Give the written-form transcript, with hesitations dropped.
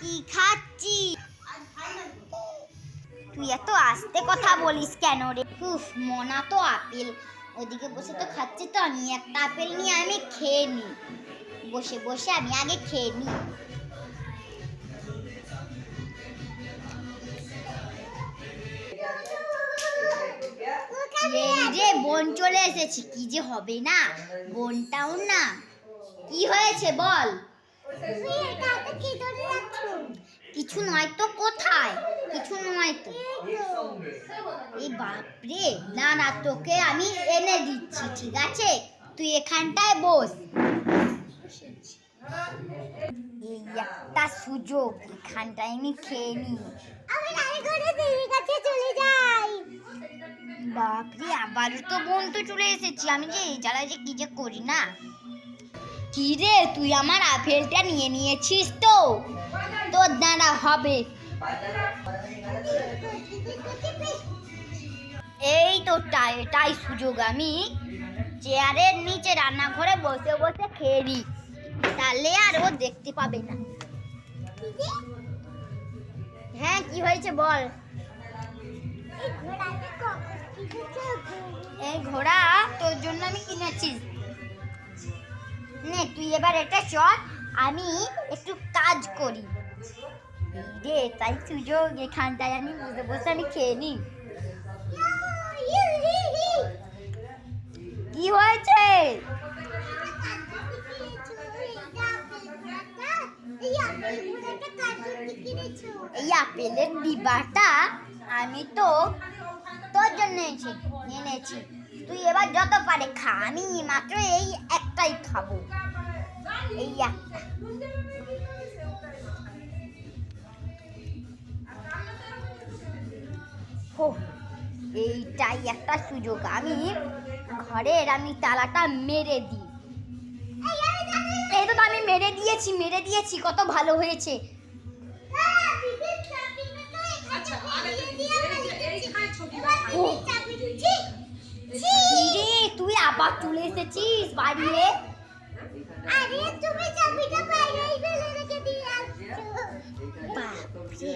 কি খাচ্ছি। তুই এত আস্তে কথা বলিস কেন রে? উফ, মনা তো আপেল ওদিকে বসে তো খাচ্ছে, তো আমি একটা আপেল নিয়ে আমি খেয়ে নি। বসে বসে আমি আগে খেয়ে নি। এই যে বোন চলে এসেছি, কি যে হবে না, বোনটাও না। কি হয়েছে বল? কিছু নয় তো। কোথায়? কিছু নয় তো। এই বাপরে, না না, তোকে আমি এনে দিচ্ছি, ঠিক আছে? তুই এখানটায় বস। এই একটা সুযোগ, এখানটায় আমি খেয়ে নি। বাপরে, আবারও তো বোন তো চলে এসেছি। আমি যে এই জ্বালায় যে কি যে করি না। কি রে, তুই আমার আপেলটা নিয়ে নিয়েছিস তো? তোর দ্বারা হবে। এই তো এটাই সুযোগ, আমি চেয়ারের নিচে রান্নাঘরে বসে বসে খেয়ে নি, তাহলে আর ও দেখতে পাবে না। হ্যাঁ, কি হয়েছে বল? এই ঘোড়া তোর জন্য আমি কিনেছি। নে, তুই এবার এটা চল, আমি একটু কাজ করি রে। তাই সুযোগ, এখানটায় আমি বসে বসে আমি খেয়ে নি। কি হয়েছে? এই আপেলের ডিব্বাটা আমি তো তোর জন্য এনেছি। তুই এবার যত পারে খা, আমি মাত্র এই একটাই খাবো, এই একটা। এইটাই একটা সুযোগ, আমি ঘরের তালাটা মেরে দিই। এই তো আমি মেরে দিয়েছি, কত ভালো হয়েছে। তুই আবার চলে এসেছিস বাড়িয়ে। আরে তুমি চাবিটা বাইরেই ফেলে রেখে দিয়ে আসছো। বাপরে।